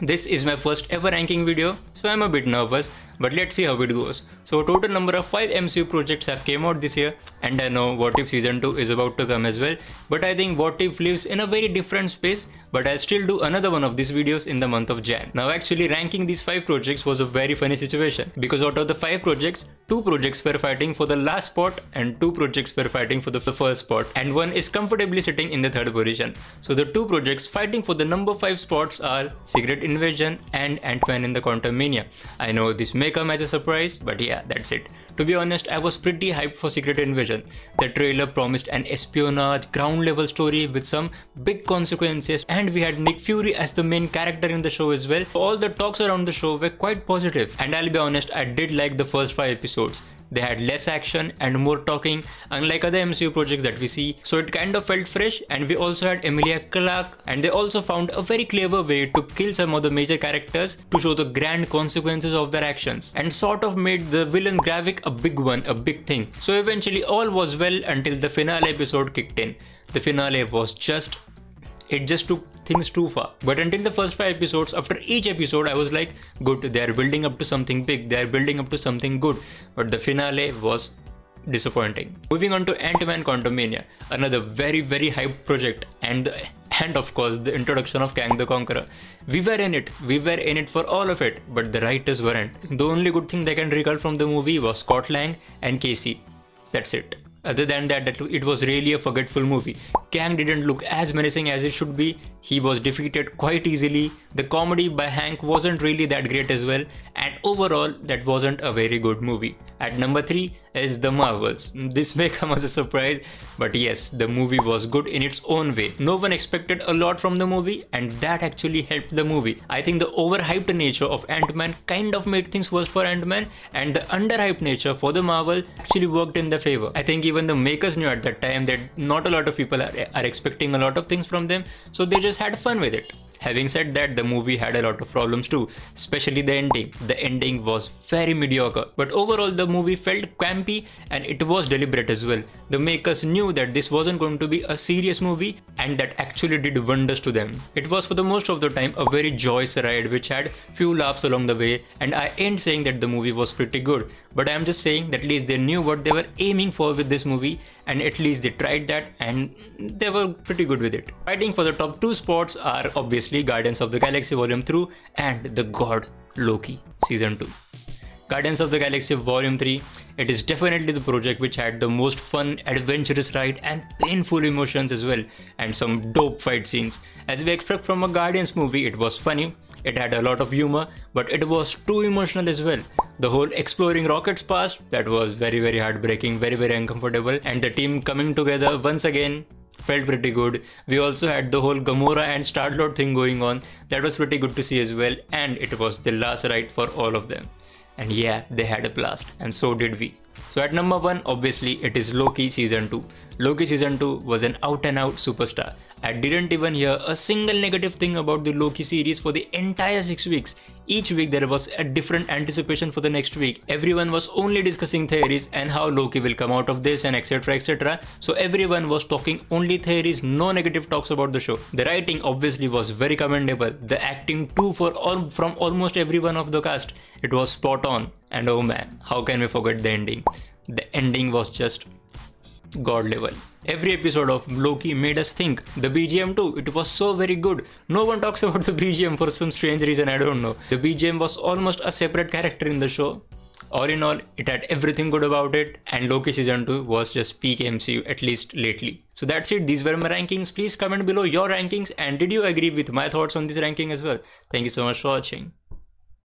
This is my first ever ranking video, so I'm a bit nervous, but let's see how it goes. So a total number of 5 MCU projects have came out this year, and I know What If Season 2 is about to come as well, but I think What If lives in a very different space, but I'll still do another one of these videos in the month of Jan. Now actually ranking these 5 projects was a very funny situation, because out of the 5 projects, 2 projects were fighting for the last spot and 2 projects were fighting for the first spot, and one is comfortably sitting in the third position. So the 2 projects fighting for the number 5 spots are Secret Invasion and Ant-Man and the Quantumania. I know this may come as a surprise, but yeah, that's it. To be honest, I was pretty hyped for Secret Invasion. The trailer promised an espionage, ground level story with some big consequences, and we had Nick Fury as the main character in the show as well. All the talks around the show were quite positive, and I'll be honest, I did like the first 5 episodes. They had less action and more talking, unlike other MCU projects that we see, so it kind of felt fresh. And we also had Emilia Clarke, and they also found a very clever way to kill some of the major characters to show the grand consequences of their actions, and sort of made the villain graphic a big one, a big thing. So eventually all was well until the finale episode kicked in. The finale was just took things too far. But until the first 5 episodes, after each episode I was like, good, they are building up to something big, they are building up to something good. But the finale was disappointing. Moving on to Ant-Man Quantumania, another very hyped project, and of course the introduction of Kang the Conqueror. We were in it for all of it, but the writers weren't. The only good thing they can recall from the movie was Scott Lang and Casey. That's it. Other than that, it was really a forgetful movie. Kang didn't look as menacing as it should be. He was defeated quite easily. The comedy by Hank wasn't really that great as well. And overall, that wasn't a very good movie. At number 3 is The Marvels. This may come as a surprise, but yes, the movie was good in its own way. No one expected a lot from the movie, and that actually helped the movie. I think the overhyped nature of Ant-Man kind of made things worse for Ant-Man, and the underhyped nature for the Marvel actually worked in their favor. I think even the makers knew at that time that not a lot of people are expecting a lot of things from them, so they just had fun with it. Having said that, the movie had a lot of problems too, especially the ending. The ending was very mediocre, but overall the movie felt campy and it was deliberate as well. The makers knew that this wasn't going to be a serious movie, and that actually did wonders to them. It was for the most of the time a very joyous ride which had few laughs along the way, and I ain't saying that the movie was pretty good, but I am just saying that at least they knew what they were aiming for with this movie, and at least they tried that and they were pretty good with it. Fighting for the top 2 spots are obviously Guardians of the Galaxy Volume 3 and the God Loki Season 2. Guardians of the Galaxy Volume 3, it is definitely the project which had the most fun, adventurous ride and painful emotions as well, and some dope fight scenes. As we expect from a Guardians movie, it was funny, it had a lot of humor, but it was too emotional as well. The whole exploring rockets past, that was very heartbreaking, very uncomfortable, and the team coming together once again felt pretty good. We also had the whole Gamora and Star-Lord thing going on. That was pretty good to see as well, and it was the last ride for all of them. And yeah, they had a blast, and so did we. So at number 1, obviously it is Loki Season 2. Loki Season 2 was an out and out superstar. I didn't even hear a single negative thing about the Loki series for the entire 6 weeks. Each week there was a different anticipation for the next week. Everyone was only discussing theories and how Loki will come out of this and etc. So everyone was talking only theories, no negative talks about the show. The writing obviously was very commendable. The acting too from almost everyone of the cast. It was spot on. And oh man, how can we forget the ending? The ending was just God level. Every episode of Loki made us think. The BGM too, it was so very good. No one talks about the BGM for some strange reason, I don't know. The BGM was almost a separate character in the show. All in all, it had everything good about it, and Loki Season 2 was just peak MCU, at least lately. So that's it, these were my rankings. Please comment below your rankings, and did you agree with my thoughts on this ranking as well? Thank you so much for watching.